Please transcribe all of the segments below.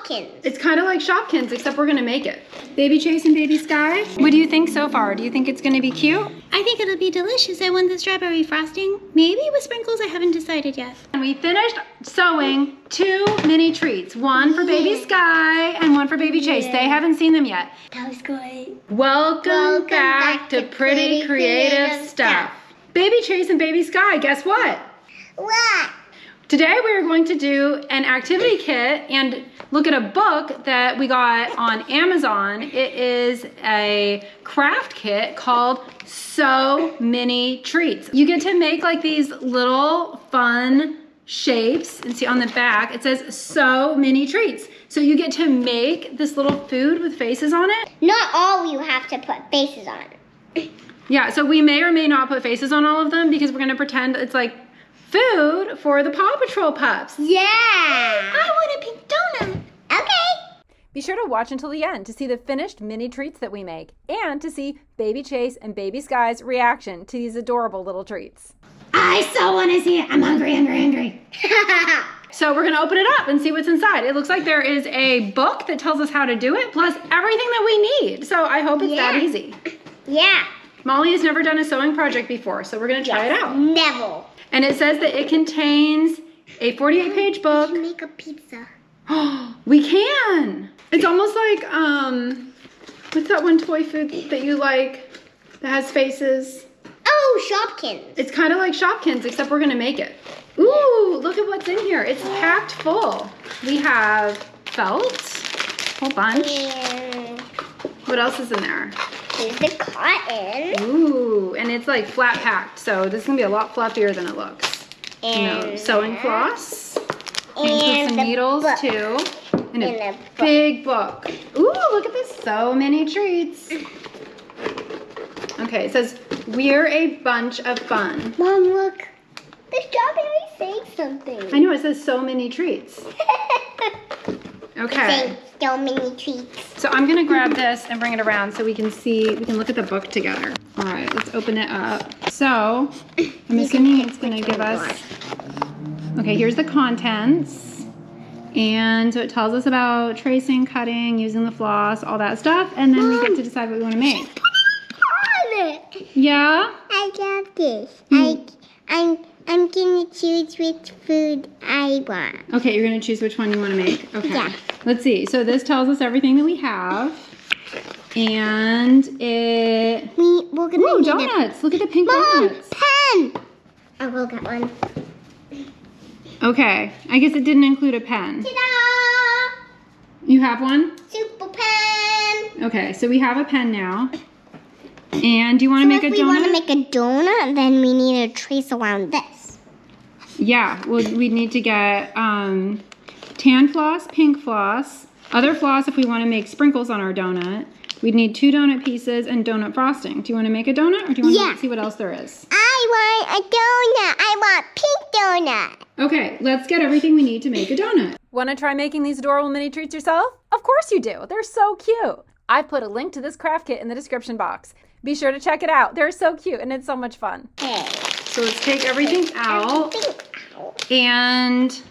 Shopkins. It's kind of like Shopkins, except we're gonna make it. Baby Chase and Baby Skye, what do you think so far? Do you think it's gonna be cute? I think it'll be delicious. I want the strawberry frosting. Maybe with sprinkles, I haven't decided yet. And we finished sewing 2 mini treats. One for Baby Skye and one for Baby Chase. They haven't seen them yet. That was great. Welcome back to Pretty Creative Stuff. Baby Chase and Baby Skye, guess what? What? Today we are going to do an activity kit and look at a book that we got on Amazon. It is a craft kit called Sew Mini Treats. You get to make like these little fun shapes, and see on the back it says Sew Mini Treats. So you get to make this little food with faces on it. Not all you have to put faces on. Yeah, so we may or may not put faces on all of them because we're gonna pretend it's like food for the Paw Patrol pups. Yeah! I want a pink donut. Okay. Be sure to watch until the end to see the finished mini treats that we make and to see Baby Chase and Baby Skye's reaction to these adorable little treats. I so want to see it. I'm hungry. So we're gonna open it up and see what's inside. It looks like there is a book that tells us how to do it, plus everything that we need. So I hope it's that easy. Yeah. Molly has never done a sewing project before, so we're gonna try it out. Never. And it says that it contains a 48-page book. We can make a pizza. We can! It's almost like, what's that one toy food that you like that has faces? Oh, Shopkins. It's kind of like Shopkins, except we're gonna make it. Ooh, look at what's in here. It's packed full. We have felt, a whole bunch. And What else is in there? here's the cotton. Ooh, and it's like flat packed, so this is gonna be a lot fluffier than it looks. And Sewing floss. and Include some the needles book. too. And And a a book. big book. Ooh, look at this, so many treats. Okay, it says, we're a bunch of fun. Mom, look. The strawberry saying something. I know, it says so many treats. Okay, Saying so many treats. so I'm gonna grab this and bring it around so we can see, we can look at the book together. All right, let's open it up. So, I'm assuming it's gonna give us, okay, here's the contents. And so it tells us about tracing, cutting, using the floss, all that stuff. And then we get to decide what we wanna make. On it. Yeah? I love this. I'm gonna choose which food I want. Okay, you're gonna choose which one you wanna make. Okay. Yeah. Let's see. So this tells us everything that we have. And it, We're gonna ooh, need donuts. Look at the pink Mom, donuts. pen. I will get one. Okay, I guess it didn't include a pen. Ta-da! You have one? Super pen. Okay, so we have a pen now. And do you want to make a If we donut? want to make a donut, then we need to trace around this. Yeah, well, we'd need to get tan floss, pink floss, other floss if we want to make sprinkles on our donut. We'd need 2 donut pieces and donut frosting. Do you want to make a donut or do you want to see what else there is? I want a donut. I want pink donut. Okay, let's get everything we need to make a donut. Want to try making these adorable mini treats yourself? Of course you do. They're so cute. I've put a link to this craft kit in the description box. Be sure to check it out. They're so cute and it's so much fun. Okay. So let's take everything out and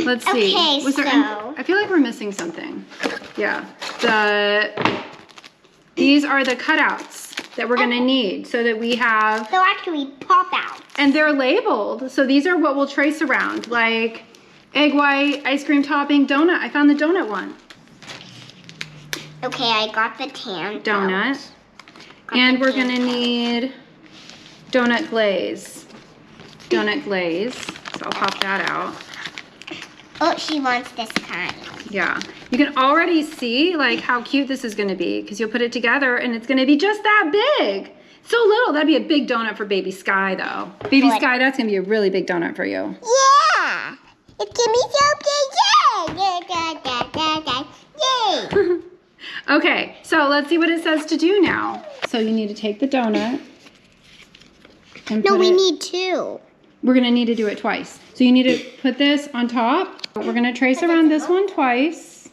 let's see. Okay, I feel like we're missing something. Yeah. These are the cutouts that we're gonna need so that we have, They'll actually pop out. and they're labeled. So these are what we'll trace around, like egg white, ice cream topping, donut. I found the donut one. Okay, I got the tan Donut. out. And we're gonna need donut glaze. Donut glaze. So I'll pop that out. Oh, she wants this kind. Yeah. You can already see like how cute this is gonna be because you'll put it together and it's gonna be just that big. So little. That'd be a big donut for Baby Skye though. Baby What? Skye, that's gonna be a really big donut for you. Yeah! It's gonna be so big! Yay! Yay! Okay, so let's see what it says to do now. So you need to take the donut and No, put we it, need 2. we're gonna need to do it twice. So you need to put this on top. We're gonna trace around this one twice.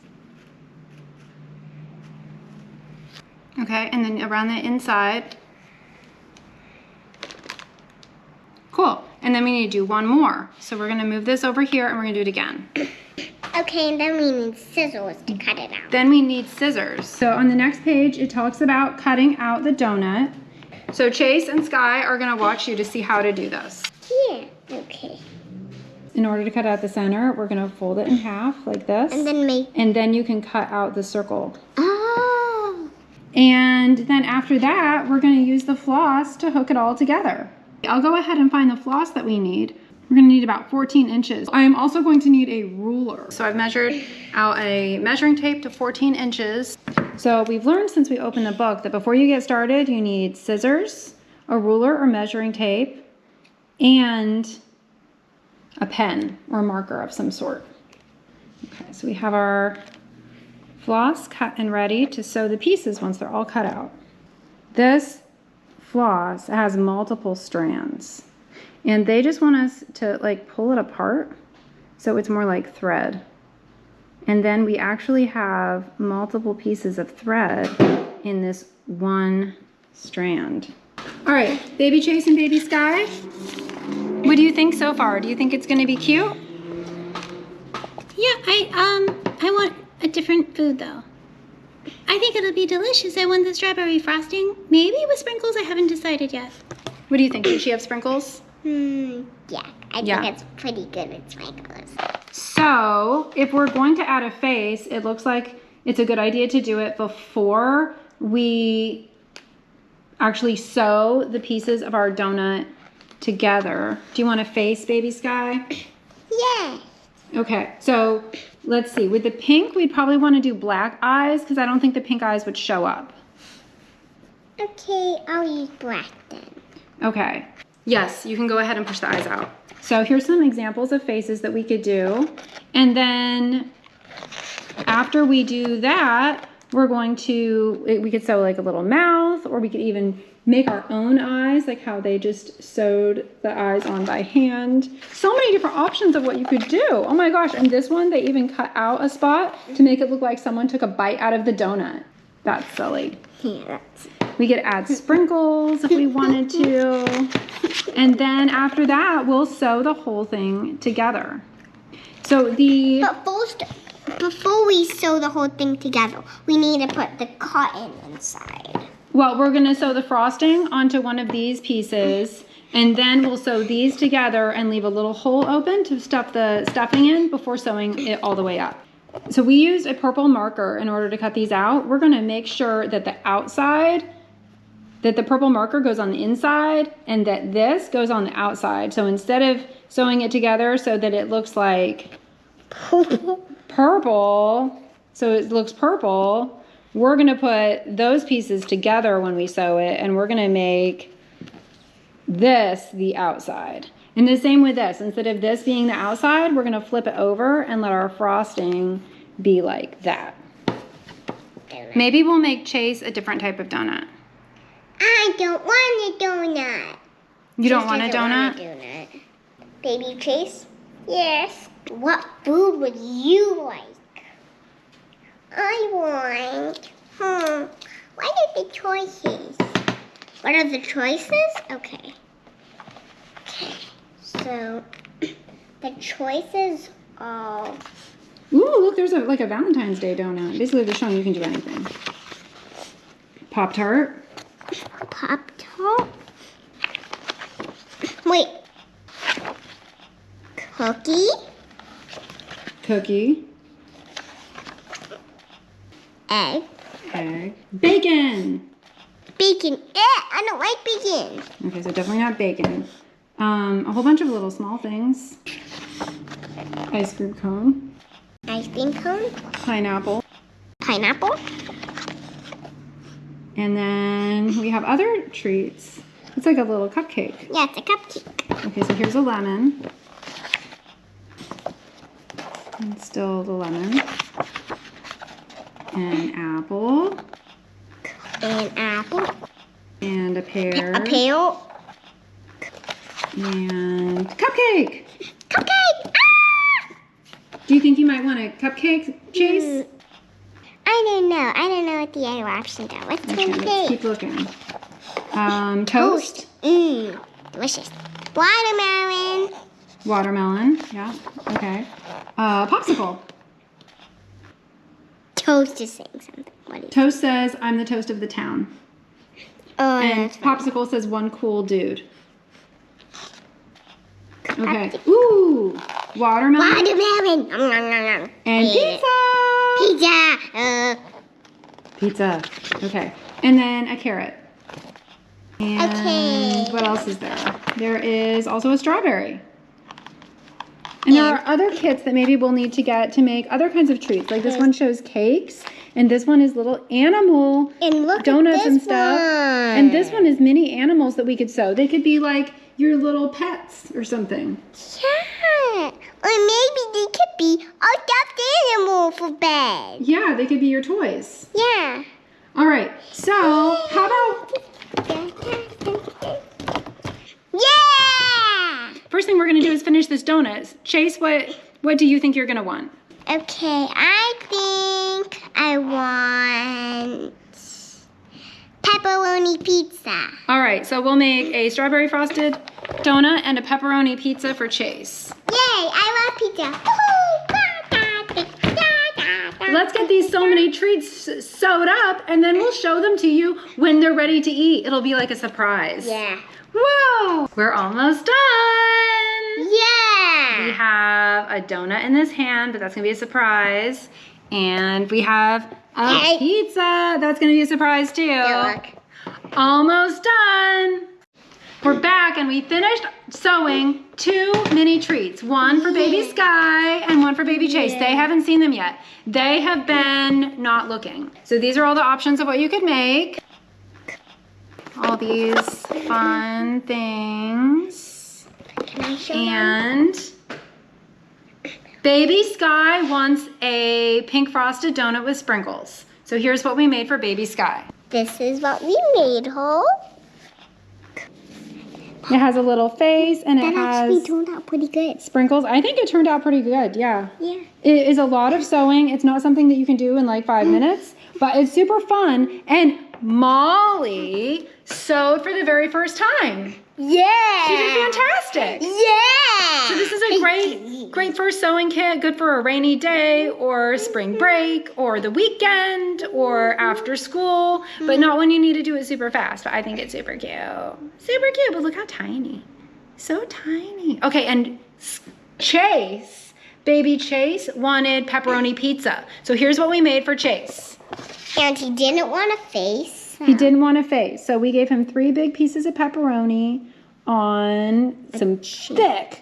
Okay, and then around the inside. Cool, and then we need to do one more. So we're gonna move this over here and we're gonna do it again. Okay, and then we need scissors to cut it out. Then we need scissors. So on the next page, it talks about cutting out the donut. So Chase and Skye are gonna watch you to see how to do this. Yeah, okay. In order to cut out the center, we're gonna fold it in half like this. And then you can cut out the circle. Oh. And then after that, we're gonna use the floss to hook it all together. I'll go ahead and find the floss that we need. We're gonna need about 14 inches. I am also going to need a ruler. So I've measured out a measuring tape to 14 inches. So we've learned since we opened the book that before you get started, you need scissors, a ruler or measuring tape, and a pen or marker of some sort. Okay, so we have our floss cut and ready to sew the pieces once they're all cut out. This floss has multiple strands. And they just want us to like pull it apart so it's more like thread. And then we actually have multiple pieces of thread in this one strand. All right, baby Chase and baby Skye, what do you think so far? Do you think it's gonna be cute? Yeah, I want a different food though. I think it'll be delicious. I want the strawberry frosting. Maybe with sprinkles, I haven't decided yet. What do you think? Does she have sprinkles? Yeah, I think it's pretty good with sprinkles. So if we're going to add a face, it looks like it's a good idea to do it before we actually sew the pieces of our donut together. Do you want a face, baby Skye? Yeah. Okay, so let's see. With the pink, we'd probably want to do black eyes because I don't think the pink eyes would show up. Okay, I'll use black then. Okay. Yes, you can go ahead and push the eyes out. So here's some examples of faces that we could do. And then after we do that, we're going to, we could sew like a little mouth, or we could even make our own eyes, like how they just sewed the eyes on by hand. So many different options of what you could do. Oh my gosh, and this one, they even cut out a spot to make it look like someone took a bite out of the donut. That's silly. Yeah, we could add sprinkles if we wanted to. And then after that, we'll sew the whole thing together. So But first, before we sew the whole thing together, we need to put the cotton inside. Well, we're gonna sew the frosting onto one of these pieces, and then we'll sew these together and leave a little hole open to stuff the stuffing in before sewing it all the way up. So we used a purple marker in order to cut these out. We're gonna make sure that the outside, that the purple marker goes on the inside and that this goes on the outside. So instead of sewing it together so that it looks like purple, so it looks purple, we're gonna put those pieces together when we sew it, and we're gonna make this the outside. And the same with this. Instead of this being the outside, we're gonna flip it over and let our frosting be like that. Maybe we'll make Chase a different type of donut. I don't want a donut. You don't want a donut? Baby Chase? Yes. What food would you like? I want, what are the choices? What are the choices? Okay. Okay, so the choices are... Ooh, look, there's like a Valentine's Day donut. Basically, they're showing you can do anything. Pop-Tart. Pop-Tart? Wait. Cookie? Cookie. Egg. Egg. Bacon! Bacon. I don't like bacon. Okay, so definitely not bacon. A whole bunch of little small things. Ice cream cone. Ice cream cone. Pineapple. Pineapple. And then we have other treats. It's like a little cupcake. Yeah, it's a cupcake. Okay, so here's a lemon. And still the lemon. An apple. An apple. And a pear. A pear. And cupcake. Cupcake! Ah! Do you think you might want a cupcake, Chase? I don't know. I don't know what the other options are. What's Okay, let's cupcake? keep looking. Toast. Delicious. Watermelon. Watermelon. Yeah. Okay. Popsicle. Toast is saying something. What is Toast says, I'm the toast of the town. Oh, And that's funny. Popsicle says, one cool dude. Okay. Ooh, watermelon Watermelon. Nom, nom, nom, nom. and Yeah. pizza. Pizza. Pizza. Okay. And then a carrot. And Okay. what else is there? There is also a strawberry. And there are other kits that maybe we'll need to get to make other kinds of treats. Like this one shows cakes, and this one is little animal And look donuts at this and stuff. one. And this one is mini animals that we could sew. They could be like your little pets or something. Yeah. Or maybe they could be a stuffed animal for bed. Yeah, they could be your toys. Yeah. All right. So how about Yeah. first thing we're gonna do is finish this donut. Chase, what do you think you're gonna want? Okay, I think I want pepperoni pizza. All right. So we'll make a strawberry frosted donut and a pepperoni pizza for Chase. Yay, I love pizza. Let's get these so many treats sewed up, and then we'll show them to you when they're ready to eat. It'll be like a surprise. Yeah. Whoa! We're almost done. We Yeah. have a donut in this hand, but that's gonna be a surprise. And we have a Hey. pizza. That's gonna be a surprise too. Yeah, look. Almost done. We're back and we finished sewing 2 mini treats. One for baby Skye and one for baby Chase. They haven't seen them yet. They have been not looking. So these are all the options of what you could make. All these fun things. Can I show them? And baby Skye wants a pink frosted donut with sprinkles. So here's what we made for baby Skye. This is what we made, huh? It has a little face and it That actually has turned out pretty good. sprinkles. I think it turned out pretty good, yeah. Yeah. It is a lot of sewing. It's not something that you can do in like 5 minutes, but it's super fun. And Molly sewed for the very first time. Yeah. She did fantastic. Yeah. So this is a great first sewing kit, good for a rainy day or spring break or the weekend or after school, but not when you need to do it super fast. But I think it's super cute. Super cute, but look how tiny. So tiny. Okay, and Chase, baby Chase, wanted pepperoni pizza. So here's what we made for Chase. And he didn't want a face. He didn't want a face, so we gave him 3 big pieces of pepperoni on some thick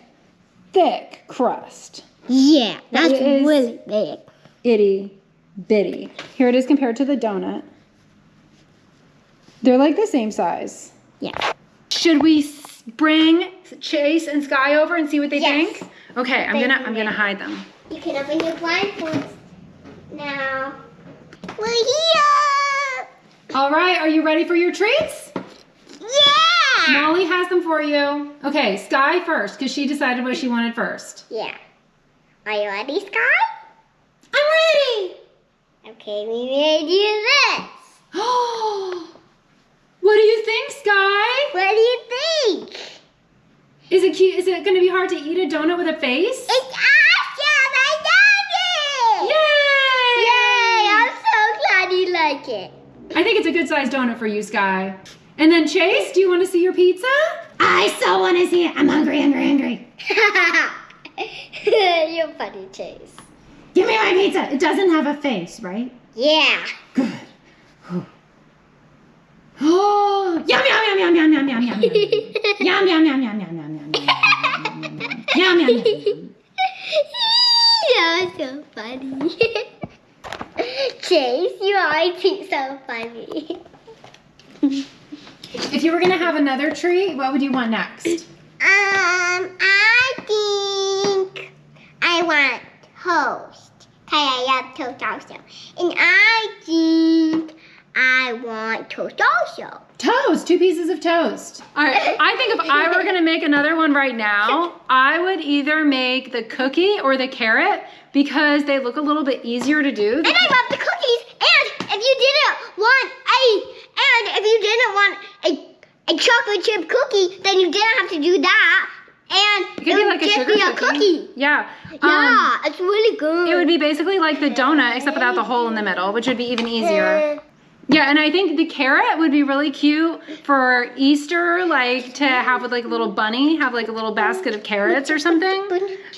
crust. Yeah, that's It is- really big. Itty bitty. Here it is compared to the donut. They're like the same size. Yeah. Should we bring Chase and Skye over and see what they Yes. think? Okay, I'm gonna hide them. You can open your blindfolds now. We're here. All right, are you ready for your treats? Yeah. Molly has them for you. Okay, Skye first, because she decided what she wanted first. Yeah. Are you ready, Skye? I'm ready. Okay, we made you this. What do you think, Skye? What do you think? Is it cute? Is it going to be hard to eat a donut with a face? It's awesome! I love it! Yay! Yay! I'm so glad you like it. I think it's a good sized donut for you, Skye. And then Chase, do you want to see your pizza? I so want to see it. I'm hungry. You're funny, Chase. Give me my pizza. It doesn't have a face, right? Yeah. Good. Oh, yum yum yum yum yum yum yum yum yum yum yum yum yum yum yum yum yum. That was so funny. Chase, you always be so funny. If you were going to have another treat, what would you want next? I think I want toast. Cause I love toast also. And I think I want toast also. Toast, 2 pieces of toast. All right, I think if I were gonna make another one right now, I would either make the cookie or the carrot because they look a little bit easier to do. And I love the cookies. And if you didn't want a chocolate chip cookie, then you didn't have to do that. And It could be like a just sugar be a cookie. Yeah. Yeah, it's really good. It would be basically like the donut, except without the hole in the middle, which would be even easier. Yeah, and I think the carrot would be really cute for Easter, like to have with like a little bunny, have like a little basket of carrots or something.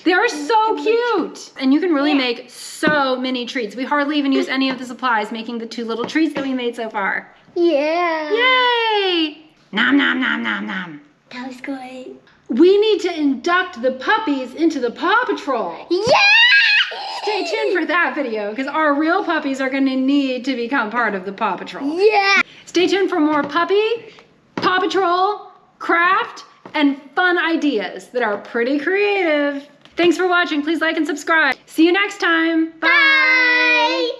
They are so cute. And you can really make so many treats. We hardly even use any of the supplies making the 2 little treats that we made so far. Yeah. Yay! Nom nom nom nom nom. That was good. We need to induct the puppies into the Paw Patrol. Yeah! Stay tuned for that video because our real puppies are going to need to become part of the Paw Patrol. Yeah! Stay tuned for more puppy, Paw Patrol, craft, and fun ideas that are pretty creative. Thanks for watching. Please like and subscribe. See you next time. Bye. Bye!